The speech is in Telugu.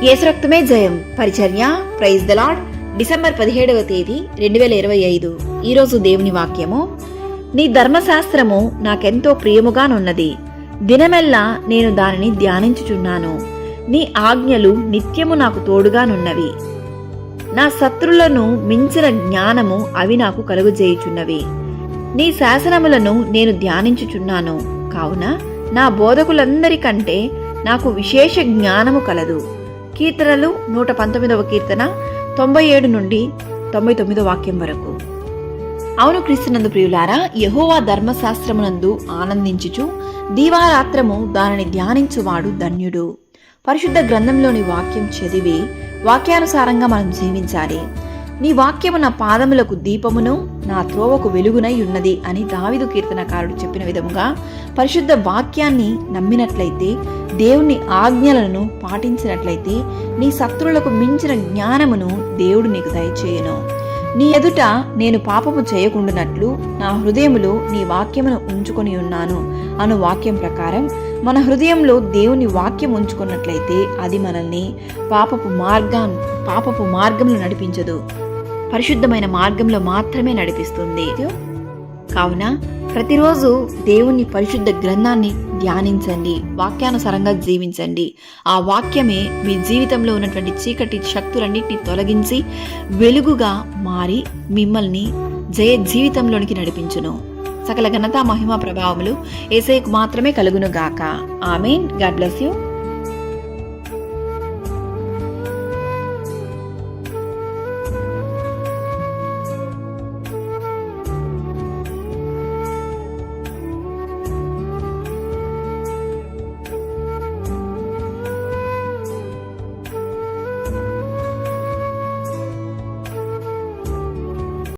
యేసు రక్తమే జయం పరిచర్య ప్రైజ్ ద లార్డ్. డిసెంబర్ 17వ తేదీ 2025. ఈరోజు దేవుని వాక్యము. నీ ధర్మశాస్త్రము నాకెంతో ప్రియముగానున్నది, దినమెల్లా నేను దానిని ధ్యానించుచున్నాను. నీ ఆజ్ఞలు నిత్యము నాకు తోడుగానున్నవి. నా శత్రులను మించిన జ్ఞానము అవి నాకు కలుగజేయుచున్నవి. నీ శాసనములను నేను ధ్యానించుచున్నాను, కావున నా బోధకులందరికంటే నాకు విశేష జ్ఞానము కలదు. కీర్తనలు 119వ కీర్తన 97 నుండి 99వ వాక్యం వరకు. అవును క్రీస్తునందు ప్రియులారా, యెహోవా ధర్మశాస్త్రమునందు ఆనందించుచు దీవారాత్రము దానిని ధ్యానించువాడు ధన్యుడు. పరిశుద్ధ గ్రంథంలోని వాక్యం చదివి వాక్యానుసారంగా మనం జీవించాలి. నీ వాక్యము నా పాదములకు దీపమును, నా త్రోవకు వెలుగునై ఉన్నది అని దావీదు కీర్తనకారుడు చెప్పిన విధముగా పరిశుద్ధ వాక్యాన్ని నమ్మినట్లయితే, దేవుని ఆజ్ఞలను పాటించినట్లయితే నీ శత్రువులకు మించిన జ్ఞానమును దేవుడు నీకు దయచేయును. నీ ఎదుట నేను పాపము చేయకుండానట్లు నా హృదయములో నీ వాక్యమును ఉంచుకొని ఉన్నాను అను వాక్యం ప్రకారం మన హృదయంలో దేవుని వాక్యం ఉంచుకున్నట్లయితే అది మనల్ని పాపపు మార్గంలో నడిపించదు, పరిశుద్ధమైన మార్గంలో మాత్రమే నడిపిస్తుంది. కావున ప్రతిరోజు దేవుని పరిశుద్ధ గ్రంథాన్ని ధ్యానించండి, వాక్యానుసారంగా జీవించండి. ఆ వాక్యమే మీ జీవితంలో ఉన్నటువంటి చీకటి శక్తులన్నింటినీ తొలగించి వెలుగుగా మారి మిమ్మల్ని జయ జీవితంలోనికి నడిపించును. సకల ఘనత మహిమ ప్రభావములు యేసయ్యకు మాత్రమే కలుగును గాక. ఆమేన్. God bless you.